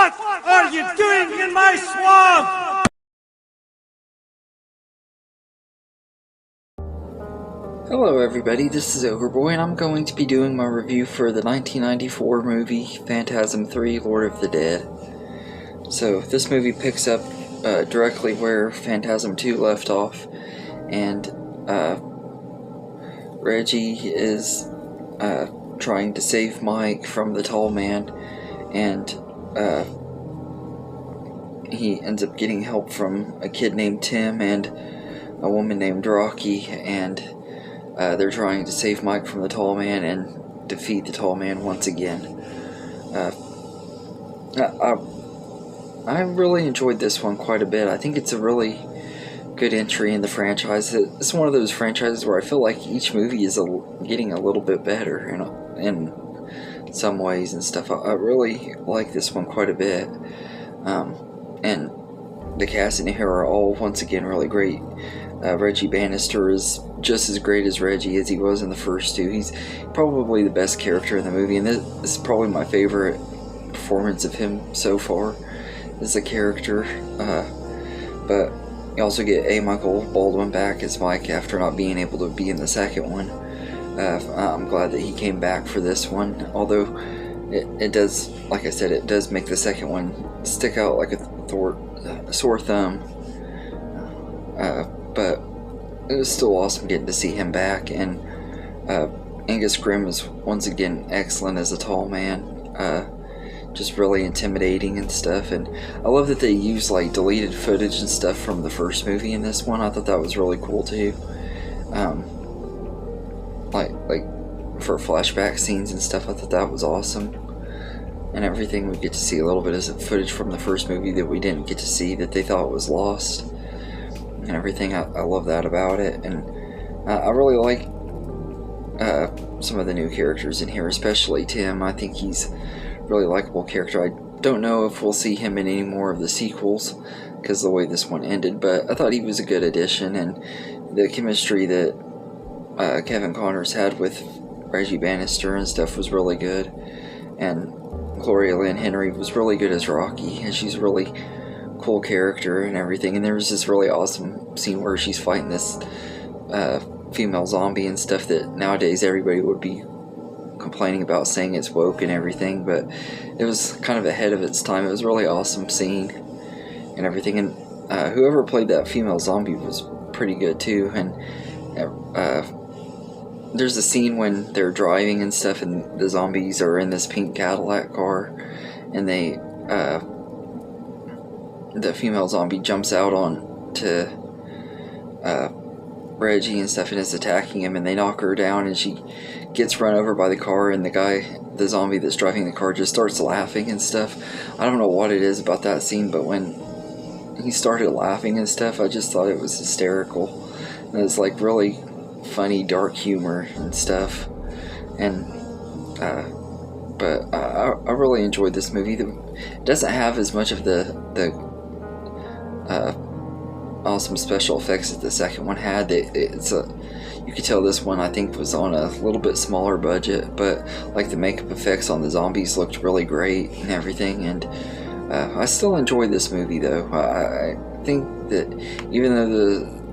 What are you doing in my swamp? Hello everybody, this is Overboy, and I'm going to be doing my review for the 1994 movie Phantasm 3: Lord of the Dead. So, this movie picks up directly where Phantasm 2 left off, and Reggie is trying to save Mike from the tall man, and he ends up getting help from a kid named Tim and a woman named Rocky, and they're trying to save Mike from the tall man and defeat the tall man once again. I really enjoyed this one quite a bit. I think it's a really good entry in the franchise. It's one of those franchises where I feel like each movie is getting a little bit better in some ways and stuff. I really like this one quite a bit. And the cast in here are all once again really great. Reggie Bannister is just as great as Reggie as he was in the first two. He's probably the best character in the movie, and this is probably my favorite performance of him so far as a character. But you also get A. Michael Baldwin back as Mike after not being able to be in the second one. I'm glad that he came back for this one, although it does, like I said, it does make the second one stick out like a sore thumb. But it was still awesome getting to see him back, and Angus Grimm is once again excellent as a tall man, just really intimidating and stuff. And I love that they use like deleted footage and stuff from the first movie in this one. I thought that was really cool too, like for flashback scenes and stuff. I thought that was awesome, and everything. We get to see a little bit of footage from the first movie that we didn't get to see, that they thought was lost, and everything. I love that about it. And I really like some of the new characters in here, especially Tim. I think he's a really likable character. I don't know if we'll see him in any more of the sequels because of the way this one ended, but I thought he was a good addition, and the chemistry that Kevin Connors had with Reggie Bannister and stuff was really good. And Gloria Lynn Henry was really good as Rocky, and she's a really cool character and everything. And there was this really awesome scene where she's fighting this female zombie and stuff that nowadays everybody would be complaining about, saying it's woke and everything, but it was kind of ahead of its time. It was a really awesome scene and everything, and whoever played that female zombie was pretty good too. And there's a scene when they're driving and stuff, and the zombies are in this pink Cadillac car, and they the female zombie jumps out on to Reggie and stuff and is attacking him, and they knock her down, and she gets run over by the car, and the zombie that's driving the car just starts laughing and stuff. I don't know what it is about that scene, but when he started laughing and stuff, I just thought it was hysterical. And it's like really funny, dark humor and stuff. And but I really enjoyed this movie. It doesn't have as much of the awesome special effects that the second one had. You could tell this one, I think, was on a little bit smaller budget, but like the makeup effects on the zombies looked really great and everything. And I still enjoyed this movie though. I think that even though the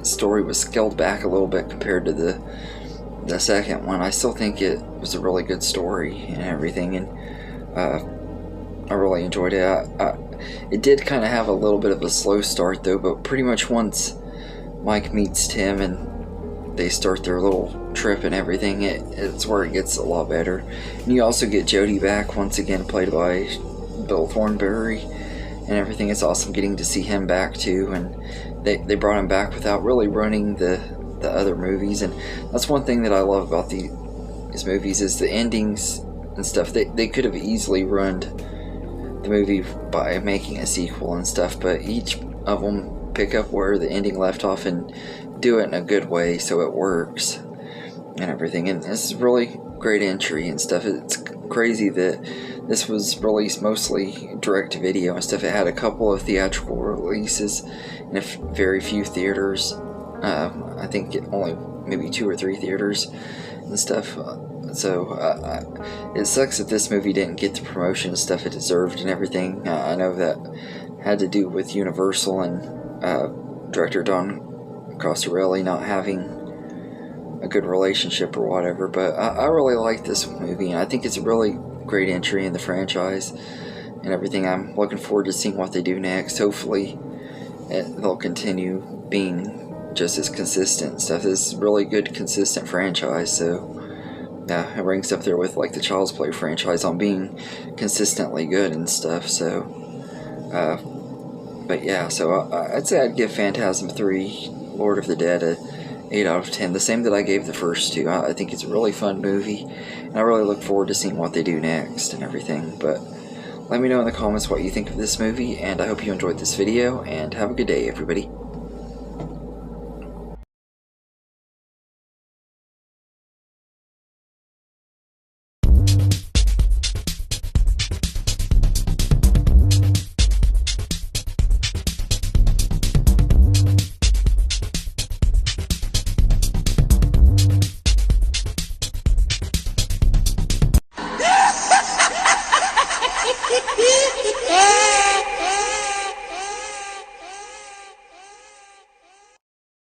story was scaled back a little bit compared to the second one, I still think it was a really good story and everything. And I really enjoyed it. It did kind of have a little bit of a slow start though, but pretty much once Mike meets Tim and they start their little trip and everything, it's where it gets a lot better. And you also get Jody back once again, played by Bill Thornberry and everything. It's awesome getting to see him back too, and they brought him back without really running the other movies. And that's one thing that I love about these movies, is the endings and stuff. They could have easily ruined the movie by making a sequel and stuff, but each of them pick up where the ending left off and do it in a good way so it works and everything. And this is a really great entry and stuff. It's crazy that this was released mostly direct to video and stuff. It had a couple of theatrical releases in very few theaters. I think only maybe 2 or 3 theaters and stuff. So it sucks that this movie didn't get the promotion and stuff it deserved and everything. I know that had to do with Universal and director Don Coscarelli not having a good relationship or whatever, but I really like this movie, and I think it's a really great entry in the franchise and everything. I'm looking forward to seeing what they do next. Hopefully they'll continue being just as consistent and stuff. This is a really good, consistent franchise, so yeah, it ranks up there with like the Child's Play franchise on being consistently good and stuff. So but yeah, so I'd say I'd give Phantasm 3 Lord of the Dead a 8 out of 10, the same that I gave the first two. I think it's a really fun movie, and I really look forward to seeing what they do next and everything. But let me know in the comments what you think of this movie, and I hope you enjoyed this video, and have a good day, everybody.